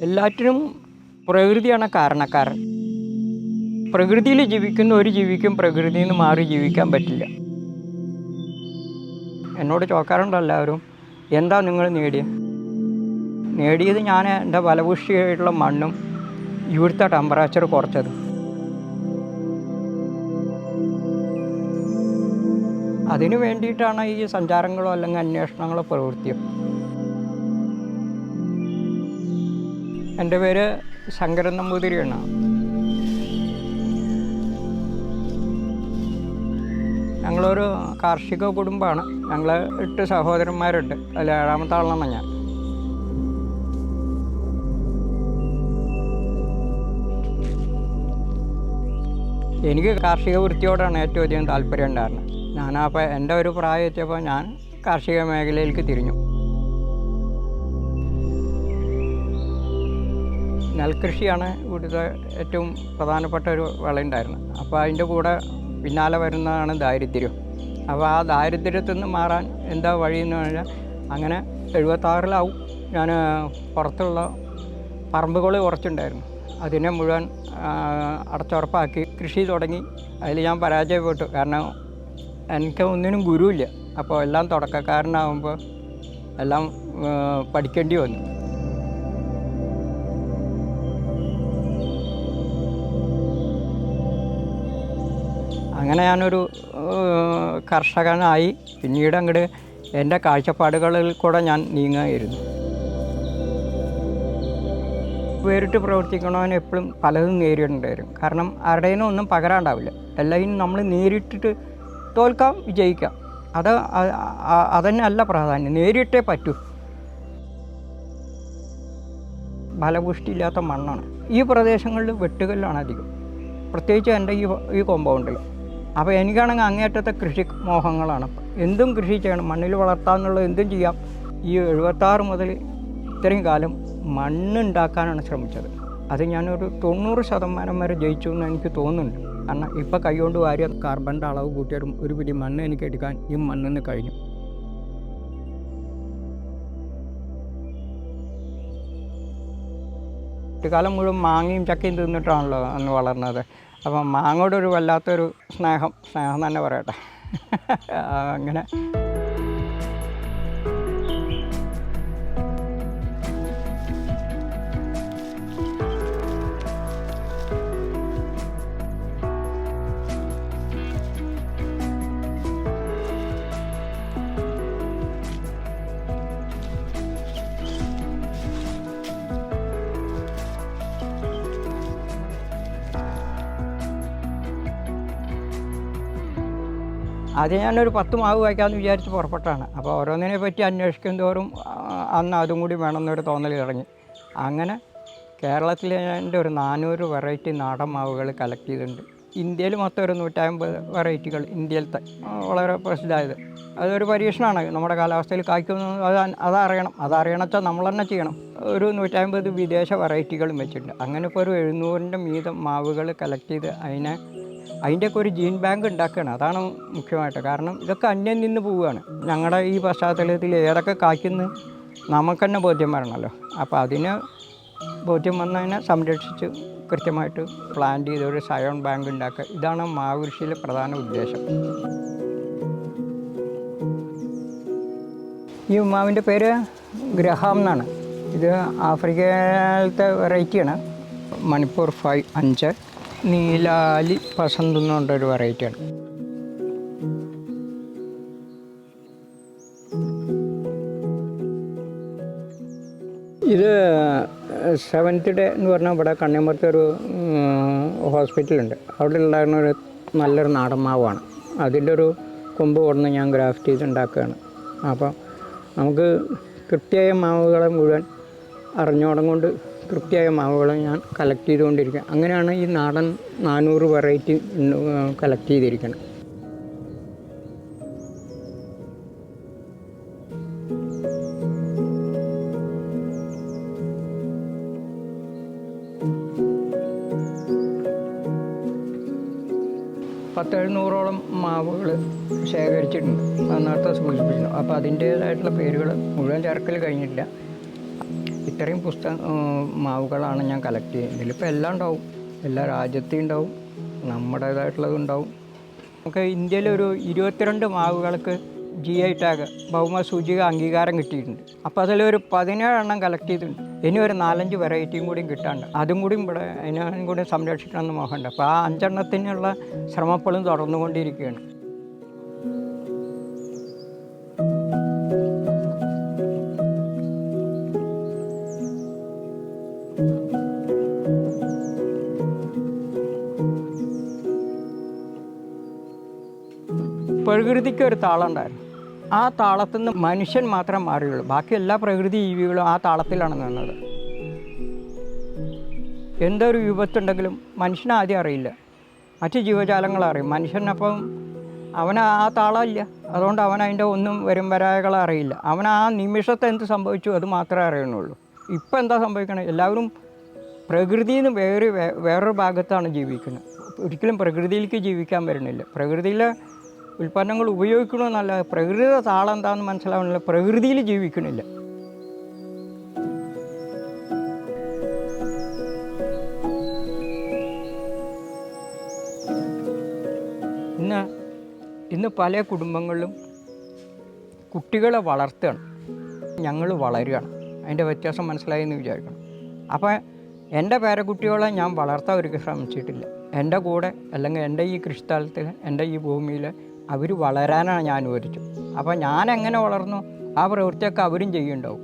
എല്ലാറ്റിനും പ്രകൃതിയാണ് കാരണക്കാരൻ. പ്രകൃതിയിൽ ജീവിക്കുന്ന ഒരു ജീവിക്കും പ്രകൃതിയിൽ നിന്ന് മാറി ജീവിക്കാൻ പറ്റില്ല. എന്നോട് ചോദിക്കാറുണ്ട് എല്ലാവരും, എന്താ നിങ്ങൾ നേടിയത് ഞാൻ എൻ്റെ ഫലഭൂഷ്ടിയായിട്ടുള്ള മണ്ണും ഇവിടുത്തെ ടെമ്പറേച്ചർ കുറച്ചത്. അതിനു വേണ്ടിയിട്ടാണ് ഈ സഞ്ചാരങ്ങളോ അല്ലെങ്കിൽ അന്വേഷണങ്ങളോ പ്രവൃത്തിയും. എൻ്റെ പേര് ശങ്കരൻ നമ്പൂതിരിയാണ്. ഞങ്ങളൊരു കാർഷിക കുടുംബമാണ്. ഞങ്ങൾ 8 സഹോദരന്മാരുണ്ട്. അതിൽ 7ാമത്തെ ആളാണ് ഞാൻ. എനിക്ക് കാർഷിക വൃത്തിയോടാണ് ഏറ്റവും അധികം താല്പര്യം ഉണ്ടായിരുന്നത്. ഞാനപ്പോൾ എൻ്റെ ഒരു പ്രായം എത്തിയപ്പോൾ ഞാൻ കാർഷിക മേഖലയിലേക്ക് തിരിഞ്ഞു. നെൽകൃഷിയാണ് ഇവിടുത്തെ ഏറ്റവും പ്രധാനപ്പെട്ട ഒരു വിളയുണ്ടായിരുന്നത്. അപ്പോൾ അതിൻ്റെ കൂടെ പിന്നാലെ വരുന്നതാണ് ദാരിദ്ര്യം. അപ്പോൾ ആ ദാരിദ്ര്യത്തിൽ നിന്ന് മാറാൻ എന്താ വഴിയെന്ന് പറഞ്ഞാൽ, അങ്ങനെ 76-ലാവും ഞാൻ പുറത്തുള്ള പറമ്പുകൾ കുറച്ചുണ്ടായിരുന്നു. അതിനെ മുഴുവൻ അടച്ചുറപ്പാക്കി കൃഷി തുടങ്ങി. അതിൽ ഞാൻ പരാജയപ്പെട്ടു. കാരണം എനിക്ക് ഒന്നിനും ഗുരുവില്ല. അപ്പോൾ എല്ലാം തുടക്കക്കാരനാകുമ്പോൾ എല്ലാം പഠിക്കേണ്ടി വന്നു. അങ്ങനെ ഞാനൊരു കർഷകനായി. പിന്നീട് അങ്ങോട്ട് എൻ്റെ കാഴ്ചപ്പാടുകളിൽ കൂടെ ഞാൻ നീങ്ങുകയായിരുന്നു. വേറിട്ട് പ്രവർത്തിക്കണമെന്ന് എപ്പോഴും പലതും നേരിടേണ്ടിവരും. കാരണം ആരുടേനും ഒന്നും പകരാണ്ടാവില്ല. എല്ലാവരും നമ്മൾ നേരിട്ടിട്ട് തോൽക്കാം, വിജയിക്കാം. അതന്നെ അല്ല പ്രാധാന്യം. നേരിട്ടേ പറ്റൂ. ഫലപുഷ്ടിയില്ലാത്ത മണ്ണാണ്. ഈ പ്രദേശങ്ങളിൽ വെട്ടുകല്ലാണ് അധികം, പ്രത്യേകിച്ച് എൻ്റെ ഈ കോമ്പൗണ്ടിൽ. അപ്പോൾ എനിക്കാണെങ്കിൽ അങ്ങേയറ്റത്തെ കൃഷി മോഹങ്ങളാണ്. എന്തും കൃഷി ചെയ്യണം, മണ്ണിൽ വളർത്താമെന്നുള്ള എന്തും ചെയ്യാം. ഈ 76 മുതൽ ഇത്രയും കാലം മണ്ണുണ്ടാക്കാനാണ് ശ്രമിച്ചത്. അത് ഞാനൊരു 90% വരെ ജയിച്ചു എന്ന് എനിക്ക് തോന്നുന്നുണ്ട്. കാരണം ഇപ്പോൾ കൈകൊണ്ട് വാരിയ കാർബണിൻ്റെ അളവ് കൂട്ടിയാലും ഒരു പിടി മണ്ണ് എനിക്ക് എടുക്കാൻ ഈ മണ്ണിൽ നിന്ന് കഴിഞ്ഞു. കുട്ടിക്കാലം മുഴുവൻ മാങ്ങയും ചക്കയും തിന്നിട്ടാണല്ലോ അന്ന് വളർന്നത്. അപ്പം മാങ്ങയോടൊരു വല്ലാത്തൊരു സ്നേഹം തന്നെ പറയട്ടെ. അങ്ങനെ ആദ്യം ഞാനൊരു 10 മാവ് വയ്ക്കാമെന്ന് വിചാരിച്ച് പുറപ്പെട്ടാണ്. അപ്പോൾ ഓരോന്നിനെ പറ്റി അന്വേഷിക്കും തോറും അന്ന് അതും കൂടി വേണമെന്നൊരു തോന്നൽ തുടങ്ങി. അങ്ങനെ കേരളത്തിൽ എൻ്റെ ഒരു 400 വെറൈറ്റി നാടൻ മാവുകൾ കളക്ട് ചെയ്തിട്ടുണ്ട്. ഇന്ത്യയിൽ മൊത്തം ഒരു 150 വെറൈറ്റികൾ ഇന്ത്യയിലത്തെ വളരെ പ്രസിദ്ധമായത്. അതൊരു പരീക്ഷണമാണ്. നമ്മുടെ കാലാവസ്ഥയിൽ കായ്ക്കുന്നത് അതറിയണം വെച്ചാൽ നമ്മൾ തന്നെ ചെയ്യണം. ഒരു 150 വിദേശ വെറൈറ്റികളും വെച്ചിട്ടുണ്ട്. അങ്ങനെ ഇപ്പോൾ ഒരു 700-ൻ്റെ മീതം മാവുകൾ കളക്ട് ചെയ്ത് അതിൻ്റെയൊക്കെ ഒരു ജീൻ ബാങ്ക് ഉണ്ടാക്കുകയാണ്. അതാണ് മുഖ്യമായിട്ട്. കാരണം ഇതൊക്കെ അന്യം നിന്ന് പോവുകയാണ്. ഞങ്ങളുടെ ഈ പശ്ചാത്തലത്തിൽ ഏതൊക്കെ കായ്ക്കുന്നു നമുക്ക് തന്നെ ബോധ്യം വരണമല്ലോ. അപ്പോൾ അതിന് ബോധ്യം വന്നതിനെ സംരക്ഷിച്ച് കൃത്യമായിട്ട് പ്ലാന്റ് ചെയ്ത് ഒരു സയോൺ ബാങ്ക് ഉണ്ടാക്കുക. ഇതാണ് മാവ് കൃഷിയിലെ പ്രധാന ഉദ്ദേശം. ഈ മാവിൻ്റെ പേര് ഗ്രഹാം എന്നാണ്. ഇത് ആഫ്രിക്കയിലത്തെ വെറൈറ്റിയാണ്. മണിപ്പൂർ 5 നീലാലി പസന്ത് എന്ന് പറഞ്ഞൊരു വെറൈറ്റിയാണ്. ഇത് 7th ഡേ എന്ന് പറഞ്ഞാൽ ഇവിടെ കണ്ണിയമ്പലത്തൊരു ഹോസ്പിറ്റലുണ്ട്. അവിടെ ഉണ്ടായിരുന്ന ഒരു നല്ലൊരു നാടൻ മാവാണ്. അതിൻ്റെ ഒരു കൊമ്പ് കൊടുന്ന് ഞാൻ ഗ്രാഫ്റ്റ് ചെയ്ത് ഉണ്ടാക്കുകയാണ്. അപ്പോൾ നമുക്ക് കൃത്യമായ മാവുകളെ മുഴുവൻ അറിഞ്ഞോടം കൊണ്ട് കൃത്യമായ മാവുകളെ ഞാൻ കളക്ട് ചെയ്തുകൊണ്ടിരിക്കുക. അങ്ങനെയാണ് ഈ നാടൻ 400 വെറൈറ്റി കളക്ട് ചെയ്തിരിക്കുന്നത്. പത്ത് 700-ഓളം മാവുകൾ ശേഖരിച്ചിട്ടുണ്ട്. നേരത്തെ സൂചിപ്പിച്ചിട്ടുണ്ട്. അപ്പോൾ അതിൻ്റേതായിട്ടുള്ള പേരുകൾ മുഴുവൻ ചേർക്കൽ കഴിഞ്ഞിട്ടില്ല. ഇത്രയും മാവുകളാണ് ഞാൻ കളക്ട് ചെയ്യുന്നത്. ഇതിലിപ്പോൾ എല്ലാം ഉണ്ടാവും, എല്ലാ രാജ്യത്തും ഉണ്ടാവും, നമ്മുടേതായിട്ടുള്ളതുണ്ടാവും. നമുക്ക് ഇന്ത്യയിലൊരു 22 മാവുകൾക്ക് GI ടാഗ് ഭൗമസൂചിക അംഗീകാരം കിട്ടിയിട്ടുണ്ട്. അപ്പോൾ അതിലൊരു 17 എണ്ണം കളക്ട് ചെയ്തിട്ടുണ്ട്. ഇനി ഒരു 4-5 വെറൈറ്റിയും കൂടിയും കിട്ടാണ്ട്, അതും കൂടിയും ഇവിടെ അതിനും കൂടി സംരക്ഷിക്കണമെന്ന് മോഹമുണ്ട്. അപ്പോൾ ആ 5 എണ്ണത്തിനുള്ള ശ്രമപ്പോഴും തുടർന്നുകൊണ്ടിരിക്കുകയാണ്. പ്രകൃതിക്ക് ഒരു താളം ഉണ്ടായിരുന്നു. ആ താളത്തിൽ നിന്ന് മനുഷ്യൻ മാത്രം മാറിയുള്ളൂ. ബാക്കി എല്ലാ പ്രകൃതി ജീവികളും ആ താളത്തിലാണ് നിന്നത്. എന്തൊരു വിപത്തുണ്ടെങ്കിലും മനുഷ്യനെ ആദ്യം അറിയില്ല, മറ്റ് ജീവജാലങ്ങളറിയും. മനുഷ്യനപ്പം അവന് ആ താളമില്ല, അതുകൊണ്ട് അവൻ അതിൻ്റെ ഒന്നും വരായകളെ അറിയില്ല. അവൻ ആ നിമിഷത്തെ എന്ത് സംഭവിച്ചു അത് മാത്രമേ അറിയുന്നുള്ളൂ. ഇപ്പം എന്താ സംഭവിക്കണത്? എല്ലാവരും പ്രകൃതിയിൽ നിന്ന് വേറൊരു ഭാഗത്താണ് ജീവിക്കുന്നത്. ഒരിക്കലും പ്രകൃതിയിലേക്ക് ജീവിക്കാൻ വരുന്നില്ല. പ്രകൃതിയിലെ ഉൽപ്പന്നങ്ങൾ ഉപയോഗിക്കണമെന്നല്ല, പ്രകൃതിയുടെ താളം എന്താണെന്ന് മനസ്സിലാവുന്നില്ല, പ്രകൃതിയിൽ ജീവിക്കണില്ല. ഇന്ന് പല കുടുംബങ്ങളിലും കുട്ടികളെ വളർത്തുകയാണ്, ഞങ്ങൾ വളരുകയാണ്. അതിൻ്റെ വ്യത്യാസം മനസ്സിലായി എന്ന് വിചാരിക്കണം. അപ്പോൾ എൻ്റെ പേരക്കുട്ടികളെ ഞാൻ വളർത്താൻ ഒരിക്കലും ശ്രമിച്ചിട്ടില്ല. എൻ്റെ കൂടെ അല്ലെങ്കിൽ എൻ്റെ ഈ കൃഷിസ്ഥലത്തിൽ, എൻ്റെ ഈ ഭൂമിയിൽ അവർ വളരാനാണ് ഞാൻ അനുവദിച്ചു. അപ്പോൾ ഞാൻ എങ്ങനെ വളർന്നു ആ പ്രവൃത്തിയൊക്കെ അവരും ചെയ്യുന്നുണ്ടാവും.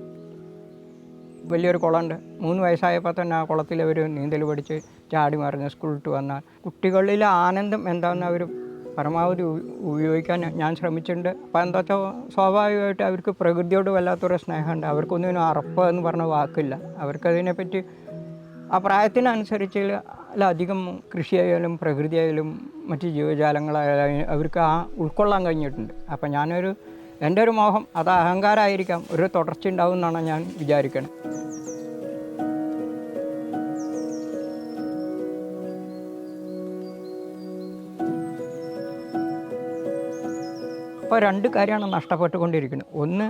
വലിയൊരു കുളമുണ്ട്, 3 വയസ്സായപ്പോൾ തന്നെ ആ കുളത്തിൽ അവർ നീന്തൽ പഠിച്ച് ചാടി മറിഞ്ഞ് സ്കൂളിട്ട് വന്നാൽ കുട്ടികളിലെ ആനന്ദം എന്താണെന്ന് അവർ പരമാവധി ഉപയോഗിക്കാൻ ഞാൻ ശ്രമിച്ചിട്ടുണ്ട്. അപ്പോൾ എന്താ വെച്ചാൽ സ്വാഭാവികമായിട്ട് അവർക്ക് പ്രകൃതിയോട് വല്ലാത്തൊരു സ്നേഹമുണ്ട്. അവർക്കൊന്നും അറപ്പ് എന്ന് പറഞ്ഞ വാക്കില്ല. അവർക്കതിനെപ്പറ്റി ആ പ്രായത്തിനനുസരിച്ച് അധികം കൃഷിയായാലും പ്രകൃതിയായാലും മറ്റ് ജീവജാലങ്ങളായാലും അവർക്ക് ആ ഉൾക്കൊള്ളാൻ കഴിഞ്ഞിട്ടുണ്ട്. അപ്പം എൻ്റെ ഒരു മോഹം അത് അഹങ്കാരമായിരിക്കാം, ഒരു തുടർച്ച ഉണ്ടാവും എന്നാണ് ഞാൻ വിചാരിക്കുന്നത്. അപ്പോൾ 2 കാര്യമാണ് നഷ്ടപ്പെട്ടുകൊണ്ടിരിക്കുന്നത്. ഒന്ന്,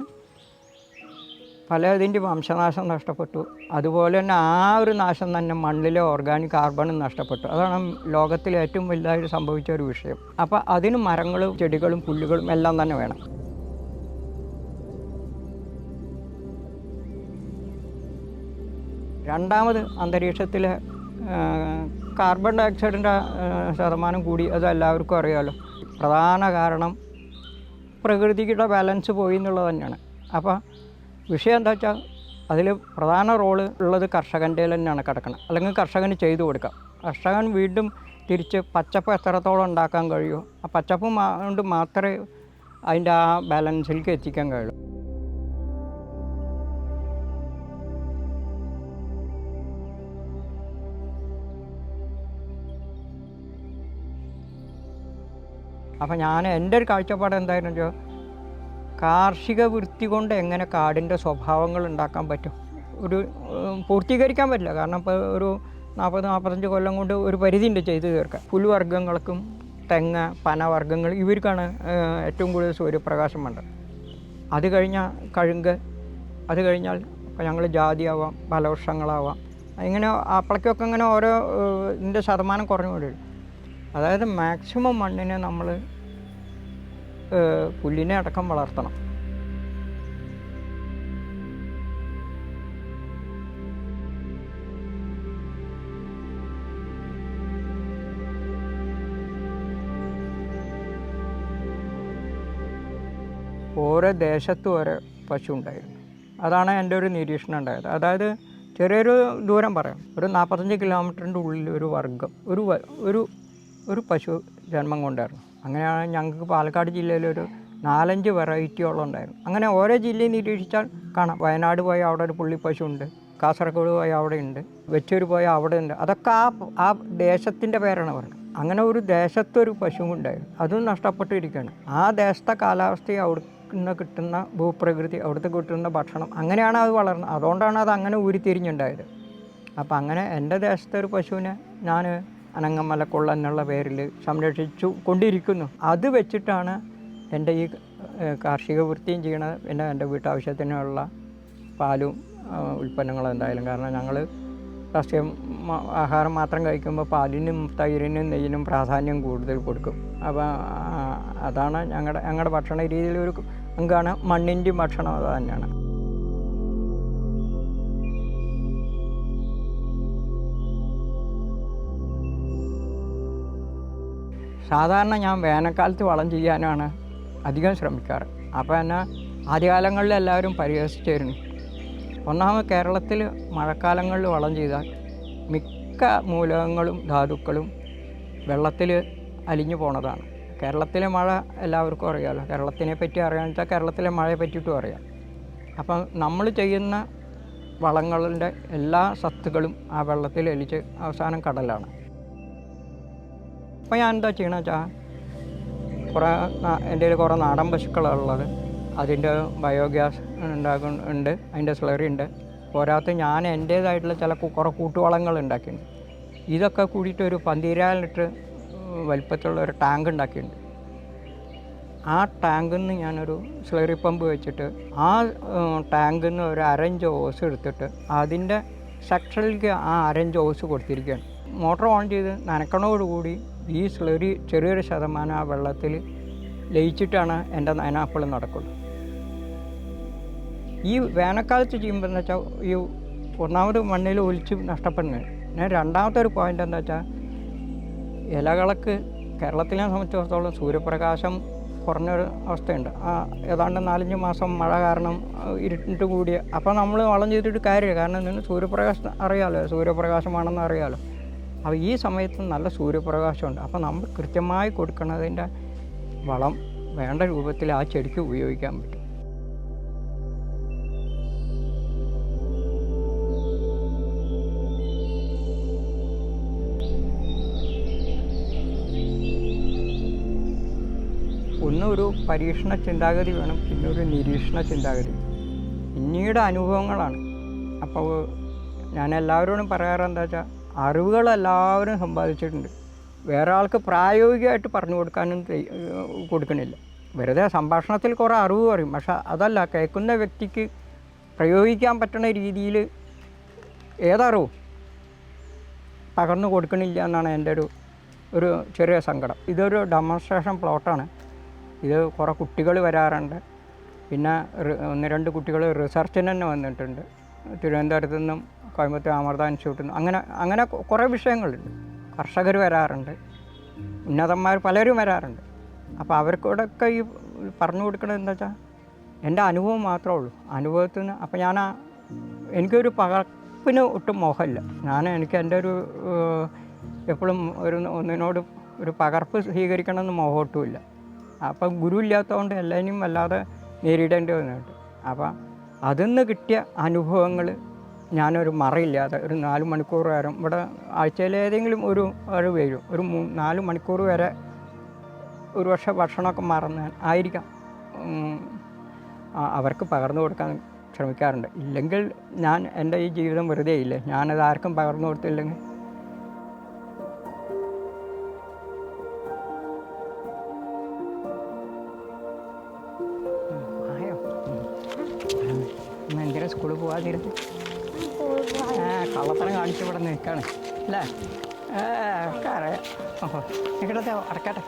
പലതിൻ്റെ വംശനാശം നഷ്ടപ്പെട്ടു. അതുപോലെ തന്നെ ആ ഒരു നാശം തന്നെ മണ്ണിലെ ഓർഗാനിക് കാർബണും നഷ്ടപ്പെട്ടു. അതാണ് ലോകത്തിലെ ഏറ്റവും വലുതായിട്ട് സംഭവിച്ച ഒരു വിഷയം. അപ്പോൾ അതിന് മരങ്ങളും ചെടികളും പുല്ലുകളും എല്ലാം തന്നെ വേണം. രണ്ടാമത്, അന്തരീക്ഷത്തിലെ കാർബൺ ഡൈ ഓക്സൈഡിൻ്റെ ശതമാനം കൂടി, അത് എല്ലാവർക്കും അറിയാമല്ലോ. പ്രധാന കാരണം പ്രകൃതിയുടെ ബാലൻസ് പോയി എന്നുള്ളത് തന്നെയാണ്. അപ്പോൾ വിഷയം എന്താ വെച്ചാൽ അതിൽ പ്രധാന റോള് ഉള്ളത് കർഷകൻ്റെ തന്നെയാണ് കിടക്കണം, അല്ലെങ്കിൽ കർഷകന് ചെയ്തു കൊടുക്കാം. കർഷകൻ വീണ്ടും തിരിച്ച് പച്ചപ്പ് എത്രത്തോളം ഉണ്ടാക്കാൻ കഴിയുമോ ആ പച്ചപ്പ് കൊണ്ട് മാത്രമേ അതിൻ്റെ ആ ബാലൻസിലേക്ക് എത്തിക്കാൻ കഴിയുള്ളൂ. അപ്പം എൻ്റെ ഒരു കാഴ്ചപ്പാട് എന്തായിരുന്നു വെച്ചാൽ, കാർഷിക വൃത്തി കൊണ്ട് എങ്ങനെ കാടിൻ്റെ സ്വഭാവങ്ങൾ ഉണ്ടാക്കാൻ പറ്റും. പൂർത്തീകരിക്കാൻ പറ്റില്ല, കാരണം ഇപ്പോൾ ഒരു 40-45 കൊല്ലം കൊണ്ട് ഒരു പരിധിയുണ്ട് ചെയ്തു തീർക്കാൻ. പുൽവർഗ്ഗങ്ങൾക്കും തെങ്ങ്, പനവർഗ്ഗങ്ങൾ ഇവർക്കാണ് ഏറ്റവും കൂടുതൽ സൂര്യപ്രകാശം വേണ്ടത്. അത് കഴിഞ്ഞാൽ കഴുങ്ക്, അത് കഴിഞ്ഞാൽ ഇപ്പോൾ ഞങ്ങൾ ജാതിയാവാം, ഫലവൃക്ഷങ്ങളാവാം. ഇങ്ങനെ അപ്പോഴേക്കൊക്കെ ഇങ്ങനെ ഓരോ ഇതിൻ്റെ ശതമാനം കുറഞ്ഞു വരും. അതായത് മാക്സിമം മണ്ണിനെ നമ്മൾ പുല്ലിനെ അടക്കം വളർത്തണം. ഓരോ ദേശത്തും ഓരോ പശു ഉണ്ടായിരുന്നു. അതാണ് എൻ്റെ ഒരു നിരീക്ഷണം ഉണ്ടായത്. അതായത് ചെറിയൊരു ദൂരം പറയാം, ഒരു 45 കിലോമീറ്ററിൻ്റെ ഉള്ളിൽ ഒരു വർഗ്ഗം ഒരു പശു ജന്മം കൊണ്ടായിരുന്നു. അങ്ങനെയാണ് ഞങ്ങൾക്ക് പാലക്കാട് ജില്ലയിലൊരു 4-5 വെറൈറ്റിയോളം ഉണ്ടായിരുന്നു. അങ്ങനെ ഓരോ ജില്ലയിൽ നിരീക്ഷിച്ചാൽ കാണാം. വയനാട് പോയാൽ അവിടെ ഒരു പുള്ളി പശു ഉണ്ട്, കാസർഗോഡ് പോയാൽ അവിടെ ഉണ്ട്, വെച്ചൂർ പോയാൽ അവിടെ ഉണ്ട്. അതൊക്കെ ആ ദേശത്തിൻ്റെ പേരാണ് പറയുന്നത്. അങ്ങനെ ഒരു ദേശത്തൊരു പശു ഉണ്ടായിരുന്നു, അതും നഷ്ടപ്പെട്ടിരിക്കുകയാണ്. ആ ദേശത്തെ കാലാവസ്ഥയും അവിടെ നിന്ന് കിട്ടുന്ന ഭൂപ്രകൃതി, അവിടുത്തെ കിട്ടുന്ന ഭക്ഷണം, അങ്ങനെയാണ് അത് വളർന്നത്. അതുകൊണ്ടാണ് അത് അങ്ങനെ ഉരുത്തിരിഞ്ഞുണ്ടായത്. അപ്പം അങ്ങനെ എൻ്റെ ദേശത്തെ ഒരു പശുവിനെ ഞാൻ അനങ്ങമലക്കുള്ള എന്നുള്ള പേരിൽ സംരക്ഷിച്ചു കൊണ്ടിരിക്കുന്നു. അത് വെച്ചിട്ടാണ് എൻ്റെ ഈ കാർഷിക വൃത്തിയും ചെയ്യണത്. പിന്നെ എൻ്റെ വീട്ടാവശ്യത്തിനുള്ള പാലും ഉൽപ്പന്നങ്ങൾ എന്തായാലും. കാരണം ഞങ്ങൾ സസ്യം ആഹാരം മാത്രം കഴിക്കുമ്പോൾ പാലിനും തൈരിനും നെയ്യിനും പ്രാധാന്യം കൂടുതൽ കൊടുക്കും. അപ്പോൾ അതാണ് ഞങ്ങളുടെ ഭക്ഷണ രീതിയിലൊരു അംഗമാണ് മണ്ണിൻ്റെയും ഭക്ഷണം അത് തന്നെയാണ്. സാധാരണ ഞാൻ വേനൽക്കാലത്ത് വളം ചെയ്യാനാണ് അധികം ശ്രമിക്കാറ്. അപ്പോൾ എന്നെ ആദ്യകാലങ്ങളിൽ എല്ലാവരും പരിഹസിച്ചിരുന്നു. ഒന്നാമത് കേരളത്തിൽ മഴക്കാലങ്ങളിൽ വളം ചെയ്താൽ മിക്ക മൂലകങ്ങളും ധാതുക്കളും വെള്ളത്തിൽ അലിഞ്ഞു പോണതാണ്. കേരളത്തിലെ മഴ എല്ലാവർക്കും അറിയാമല്ലോ. കേരളത്തിനെ പറ്റി അറിയാമെന്ന് വെച്ചാൽ കേരളത്തിലെ മഴയെ പറ്റിയിട്ടും അറിയാം. അപ്പം നമ്മൾ ചെയ്യുന്ന വളങ്ങളുടെ എല്ലാ സത്തുക്കളും ആ വെള്ളത്തിൽ അലിച്ച് അവസാനം കടലാണ്. അപ്പോൾ ഞാൻ എന്താ ചെയ്യണമെന്ന് വെച്ചാൽ എൻ്റെ കയ്യിൽ കുറേ നാടൻ പശുക്കളാണ് ഉള്ളത്. അതിൻ്റെ ബയോഗ്യാസ് ഉണ്ട്, അതിൻ്റെ സ്ലറി ഉണ്ട്. പോരാത്ത ഞാൻ എൻ്റേതായിട്ടുള്ള ചില കുറേ കൂട്ടുവളങ്ങൾ ഉണ്ടാക്കിയിട്ടുണ്ട്. ഇതൊക്കെ കൂടിയിട്ട് ഒരു 12,000 ലിറ്റർ വലിപ്പത്തിലുള്ള ഒരു ടാങ്ക് ഉണ്ടാക്കിയിട്ടുണ്ട്. ആ ടാങ്കിൽ നിന്ന് ഞാനൊരു സ്ലറി പമ്പ് വെച്ചിട്ട് ആ ടാങ്കിൽ നിന്ന് ഒരു 1/2 ഇഞ്ച് ഓസ് എടുത്തിട്ട് അതിൻ്റെ സെക്ഷനിലേക്ക് ആ 1/2 ഇഞ്ച് ഓസ് കൊടുത്തിരിക്കുകയാണ്. മോട്ടർ ഓൺ ചെയ്ത് നനക്കണോടുകൂടി ഈ സ്ലറി ചെറിയൊരു ശതമാനം ആ വെള്ളത്തിൽ ലയിച്ചിട്ടാണ് എൻ്റെ നനയെപ്പോഴും നടക്കുള്ളൂ. ഈ വേനൽക്കാലത്ത് ചെയ്യുമ്പോൾ എന്ന് വെച്ചാൽ ഈ ഒന്നാമത് മണ്ണിൽ ഒലിച്ച് നഷ്ടപ്പെടുന്നത്. പിന്നെ രണ്ടാമത്തെ ഒരു പോയിൻ്റ് എന്താ വെച്ചാൽ ഇലകൾക്ക് കേരളത്തിനെ സംബന്ധിച്ചിടത്തോളം സൂര്യപ്രകാശം കുറഞ്ഞൊരു അവസ്ഥയുണ്ട്. ഏതാണ്ട് 4-5 മാസം മഴ കാരണം ഇരുട്ട് കൂടിയ. അപ്പോൾ നമ്മൾ വളം ചെയ്തിട്ട് കാര്യമില്ല. കാരണം ഇതിന് സൂര്യപ്രകാശം അറിയാമല്ലോ, സൂര്യപ്രകാശമാണെന്ന് അറിയാമല്ലോ. അപ്പോൾ ഈ സമയത്ത് നല്ല സൂര്യപ്രകാശമുണ്ട്. അപ്പോൾ നമ്മൾ കൃത്യമായി കൊടുക്കുന്നതിൻ്റെ വളം വേണ്ട രൂപത്തിൽ ആ ചെടിക്ക് ഉപയോഗിക്കാൻ പറ്റും. ഒരു പരീക്ഷണ ചിന്താഗതി വേണം, പിന്നെ ഒരു നിരീക്ഷണ ചിന്താഗതി, പിന്നീട് അനുഭവങ്ങളാണ്. അപ്പോൾ ഞാൻ എല്ലാവരോടും പറയാറ് എന്താ വെച്ചാൽ അറിവുകളെല്ലാവരും സമ്പാദിച്ചിട്ടുണ്ട്. വേറെ ആൾക്ക് പ്രായോഗികമായിട്ട് പറഞ്ഞു കൊടുക്കണില്ല. വെറുതെ സംഭാഷണത്തിൽ കുറേ അറിവ് പറയും, പക്ഷെ അതല്ല കേൾക്കുന്ന വ്യക്തിക്ക് പ്രയോഗിക്കാൻ പറ്റുന്ന രീതിയിൽ ഏതറിവും പകർന്നു കൊടുക്കണില്ല എന്നാണ് എൻ്റെ ഒരു ചെറിയ സങ്കടം. ഇതൊരു ഡെമോൺസ്ട്രേഷൻ പ്ലോട്ടാണ്. ഇത് കുറേ കുട്ടികൾ വരാറുണ്ട്. പിന്നെ 1-2 കുട്ടികൾ റിസർച്ചിന് തന്നെ വന്നിട്ടുണ്ട്. തിരുവനന്തപുരത്തു നിന്നും കോയമ്പത്തൂർ അമൃത ഇൻസ്റ്റിറ്റ്യൂട്ടിൽ നിന്നും അങ്ങനെ കുറേ വിഷയങ്ങളുണ്ട്. കർഷകർ വരാറുണ്ട്, ഉന്നതന്മാർ പലരും വരാറുണ്ട്. അപ്പോൾ അവർക്കൂടെയൊക്കെ ഈ പറഞ്ഞു കൊടുക്കണത് എന്താ വെച്ചാൽ എൻ്റെ അനുഭവം മാത്രമേ ഉള്ളൂ. അനുഭവത്തിൽ നിന്ന് അപ്പോൾ എനിക്കൊരു പകർപ്പിന് ഒട്ടും മോഹമില്ല. എനിക്ക് എൻ്റെ എപ്പോഴും ഒന്നിനോട് ഒരു പകർപ്പ് സ്വീകരിക്കണമെന്ന് മോഹമൊട്ടുമില്ല. അപ്പം ഗുരു ഇല്ലാത്തതുകൊണ്ട് എല്ലാവരും വല്ലാതെ നേരിടേണ്ടി വന്നിട്ട്. അപ്പം അതിൽ നിന്ന് കിട്ടിയ അനുഭവങ്ങൾ ഞാനൊരു മറയില്ലാതെ ഒരു 4 മണിക്കൂർ നേരം ഇവിടെ ആഴ്ചയിൽ ഏതെങ്കിലും ഒരു വരും, ഒരു 4 മണിക്കൂർ വരെ ഒരു ഭക്ഷണമൊക്കെ മറന്ന് ആയിരിക്കാം അവർക്ക് പകർന്നു കൊടുക്കാൻ ശ്രമിക്കാറുണ്ട്. ഇല്ലെങ്കിൽ എൻ്റെ ഈ ജീവിതം വെറുതെ ഇല്ലേ, ഞാനത് ആർക്കും പകർന്നു കൊടുത്തില്ലെങ്കിൽ. എന്തിനാ സ്കൂളിൽ പോകാതിരുന്നു? കള്ളത്തരം കാണിച്ച് ഇവിടെ നിൽക്കാണ് അല്ലേ? അറിയാം. ഓഹോ, നിൽക്കട്ടെ, അടക്കട്ടെ.